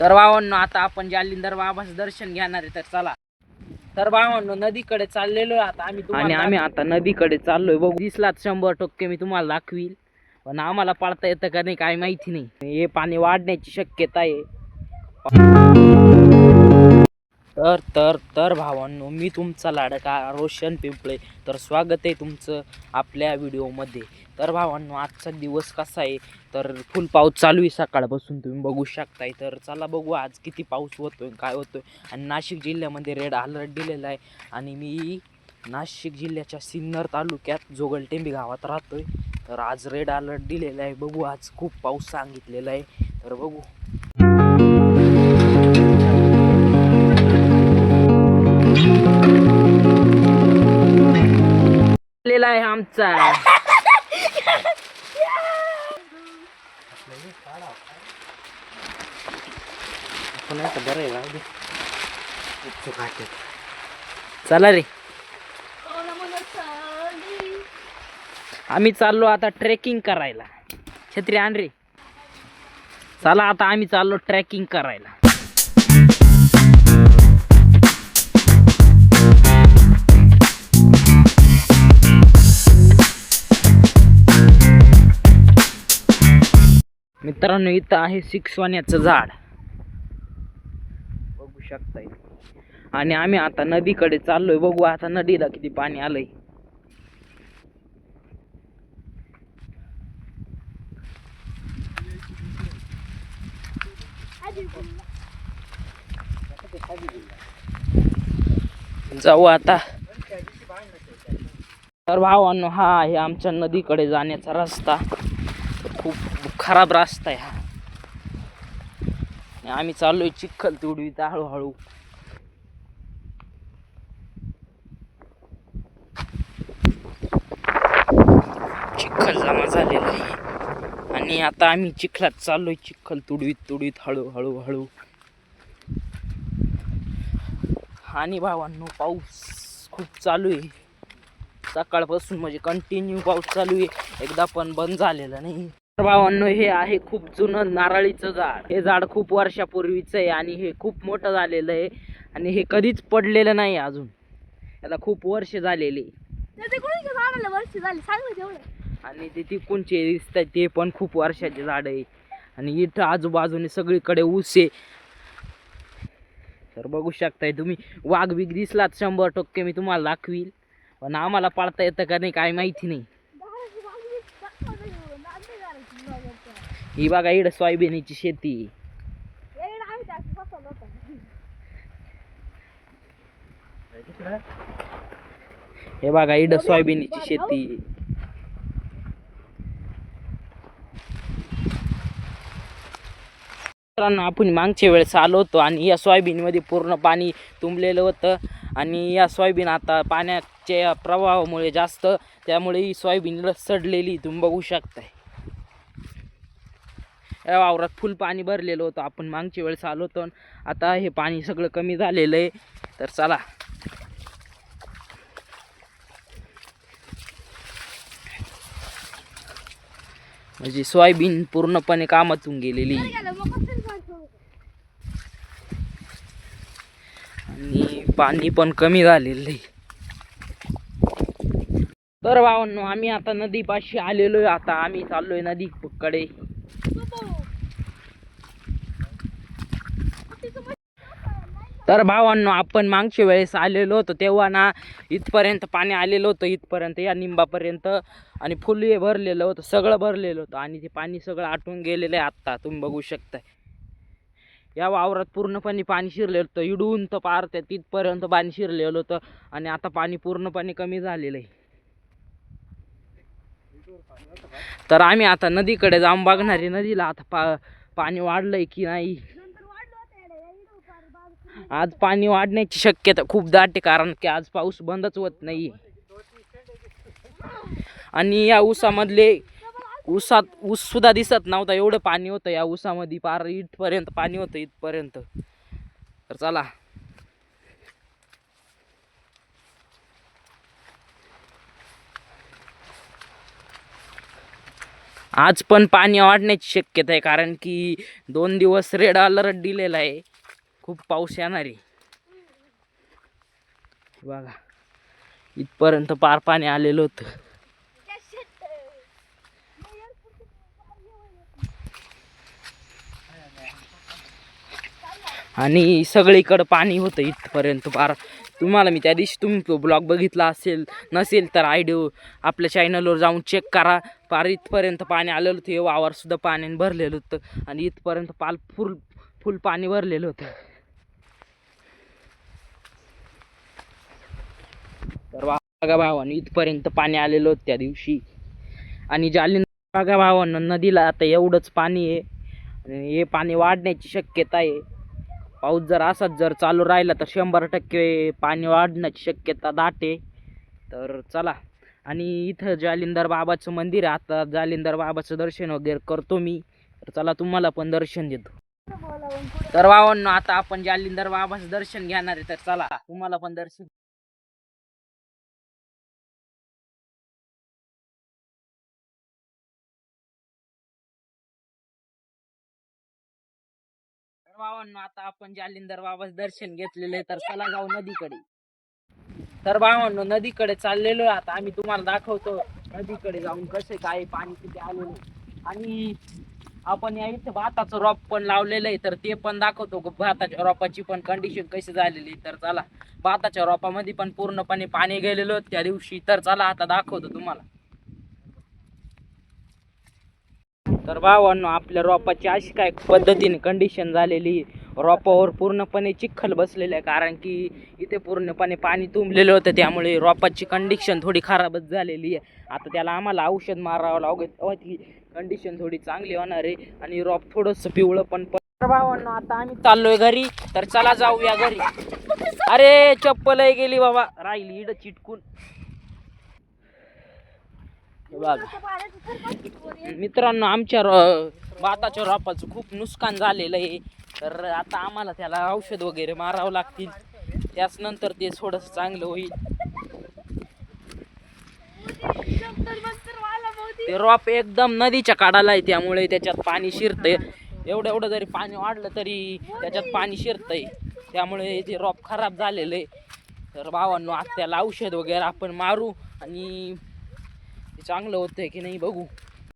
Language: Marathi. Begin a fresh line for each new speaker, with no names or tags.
तर भावांनो आता आपण जालिंदर बाबाचं दर्शन घेणार आहे. तर चला. तर भावांनो नदीकडे चाललेलो आहे आता आम्ही आता नदीकडे चाललोय. बघू दिसलात 100% मी तुम्हाला दाखवील. पण आम्हाला पळता येतं का नाही काही माहिती नाही. हे पाणी वाढण्याची शक्यता आहे. तर तर तर भावांनो मी तुमचा लाडका रोशन पिंपळे. तर स्वागत आहे तुमचं आपल्या व्हिडिओमध्ये. तर भावांनो आजचा दिवस कसा आहे तर फुल पाऊस चालू आहे सकाळपासून तुम्ही बघू शकताय. तर चला बघू आज किती पाऊस होतोय काय होतोय. आणि नाशिक जिल्ह्यामध्ये रेड अलर्ट दिलेला आहे. आणि मी नाशिक जिल्ह्याच्या सिन्नर तालुक्यात जोगलटेंबी गावात राहतोय. तर आज रेड अलर्ट दिलेला आहे. बघू आज खूप पाऊस सांगितलेला आहे. तर बघू आहे आमचा बरं आहे. चला रे आम्ही चाललो आता ट्रेकिंग करायला. छत्री आण रे. चला आता आम्ही चाललो ट्रेकिंग करायला. मित्रांनो इथं आहे सिक्सवान्याचं झाड बघू शकताय. आणि आम्ही आता नदीकडे चाललोय. बघू आता नदीला किती पाणी आलंय. जाऊ आता. तर भावांनो हा आहे आमच्या नदीकडे जाण्याचा रस्ता. खूप खराब रस्ता आहे हा. आम्ही चाललोय चिखल तुडवीत हळूहळू. चिखल जमा झालेला आहे आणि आता आम्ही चिखलात चाललोय. चिखल तुडवीत हळूहळू हळू. आणि भावांनो पाऊस खूप चालू आहे सकाळपासून. म्हणजे कंटिन्यू पाऊस चालू आहे. एकदा पण बंद झालेला नाही. भावांनो हे आहे खूप जुनं नारळीचं झाड. हे झाड खूप वर्षापूर्वीचं आहे आणि हे खूप मोठं झालेलं आहे. आणि हे कधीच पडलेलं नाही अजून. याला खूप वर्ष झालेली. आणि ते तिकूनचे दिसतात ते पण खूप वर्षाचे झाड आहे. आणि इथं आजूबाजूने सगळीकडे ऊस आहे. तर बघू शकताय तुम्ही. वाघ बिग दिसलात 100% मी तुम्हाला दाखवील. पण आम्हाला पाळता येतं का नाही काही माहिती नाही. ही बघा इकडं सोयाबीनची शेती. हे बघा इकडं सोयाबीनची शेती. आपण मागच्या वेळेस आलो होतो आणि या सोयाबीन मध्ये पूर्ण पाणी तुंबलेलं होतं. आणि या सोयाबीन आता पाण्याच्या प्रवाहामुळे जास्त त्यामुळे ही सोयाबीन सडलेली तुम्ही बघू शकताय. या वावरात फुल पाणी भरलेलं होतं. आपण मागच्या वेळेस आलो होतो. आता हे पाणी सगळं कमी झालेलं आहे. तर चला म्हणजे सोयाबीन पूर्णपणे कामातून गेलेली आणि पाणी पण कमी झालेलं आहे. तर भावांनो आम्ही आता नदीपाशी आलेलो आहे. आता आम्ही चाललोय नदीकडे. तर भावांनो आपण मागच्या वेळेस आलेलो होतो तेव्हा ना इथपर्यंत पाणी आलेलं होतं. इथपर्यंत या निंबापर्यंत. आणि फुल हे भरलेलं होतं. सगळं भरलेलं होतं आणि ते पाणी सगळं आटून गेलेलं आहे. आत्ता तुम्ही बघू शकताय. या वावरात पूर्णपणे पाणी शिरलेलं होतं. इडून तर पार त्या तिथपर्यंत पाणी शिरलेलं होतं. आणि आता पाणी पूर्णपणे कमी झालेलं आहे. तर आम्ही आता नदीकडे जाऊन बघणार आहे. नदीला आता पाणी वाढलंय की नाही. आज पाणी वाढण्याची शक्यता खूप दाट आहे. कारण की आज पाऊस बंदच होत नाही. आणि या ऊसामधले ऊस सुद्धा दिसत नव्हता. एवढं पाणी होतं या ऊसामध्ये. पार इथपर्यंत पाणी होतं इथपर्यंत. तर चला आज पण पाणी वाढण्याची शक्यता आहे, कारण की 2 दिवस रेड अलर्ट दिलेला आहे. खूप पाऊस येणार आहे. बघा इथपर्यंत पार पाणी आलेलं होतं. आणि सगळीकडं पाणी होतं इथपर्यंत पार. तुम्हाला मी त्या दिवशी तुम्ही तो ब्लॉग बघितला असेल, नसेल तर आयडिओ आपल्या चॅनलवर जाऊन चेक करा. पार इथपर्यंत पाणी आलेलं होतं. हे वावरसुद्धा पाण्याने भरलेलं होतं आणि इथपर्यंत पाल फुल पाणी भरलेलं होतं. तर बघा भावांनो, इथपर्यंत पाणी आलेलं होतं त्या दिवशी. आणि जालिंदर बघा भावांनो, नदीला आता एवढंच पाणी आहे आणि हे पाणी वाढण्याची शक्यता आहे. पाऊस जर असाच जर चालू राहिला तर 100% पाणी वाढण्याची शक्यता दाट आहे. तर चला, आणि इथं जालिंदर बाबाचं मंदिर आहे. आता जालिंदर बाबाचं दर्शन वगैरे करतो मी. तर चला तुम्हाला पण दर्शन देतो. तर भावांनो, आता आपण जालिंदर बाबाचं दर्शन घेणार आहे. तर चला तुम्हाला पण दर्शन. तर भावांनो, आता आपण जालिंदर बाबाचं दर्शन घेतलेलं आहे. तर चला जाऊ नदीकडे. तर भावांनो, नदीकडे चाललेलो आहे. आता आम्ही तुम्हाला दाखवतो नदीकडे जाऊन कसे काय पाणी किती आलेलं. आणि आपण या इथे भाताचं रोप पण लावलेलं आहे, तर ते पण दाखवतो. भाताच्या रोपाची पण कंडिशन कशी झालेली. तर चला, भाताच्या रोपामध्ये पण पूर्णपणे पाणी गेलेलं होतं त्या दिवशी. तर चला आता दाखवतो तुम्हाला. तर भावांनो, आपल्या रोपाची अशी काय पद्धतीने कंडिशन झालेली. रोपावर पूर्णपणे चिखल बसलेलं आहे, कारण की इथे पूर्णपणे पाणी तुंबलेलं होतं. त्यामुळे रोपाची कंडिशन थोडी खराबच झालेली आहे. आता त्याला आम्हाला औषध मारावं लागेल, तेव्हा ती कंडिशन थोडी चांगली होणार आहे. आणि रोप थोडंसं पिवळं पण. तर भावांनो, आता आम्ही चाललोय घरी. तर चला जाऊया घरी. अरे चप्पलही गेली बाबा, राहिली इड चिटकून. मित्रांनो, आमच्या भाताच्या रोपाचं खूप नुकसान झालेलं आहे. तर आता आम्हाला त्याला औषध वगैरे मारावं लागतील. त्याच नंतर ते थोडंसं चांगलं होईल. ते रोप एकदम नदीच्या काढाला आहे, त्यामुळे त्याच्यात पाणी शिरतंय. एवढं जरी पाणी वाढलं तरी त्याच्यात पाणी शिरतंय. त्यामुळे ते रोप खराब झालेलं आहे. तर भावांनो, आता त्याला औषध वगैरे आपण मारू आणि चांगलं होतंय की नाही बघू.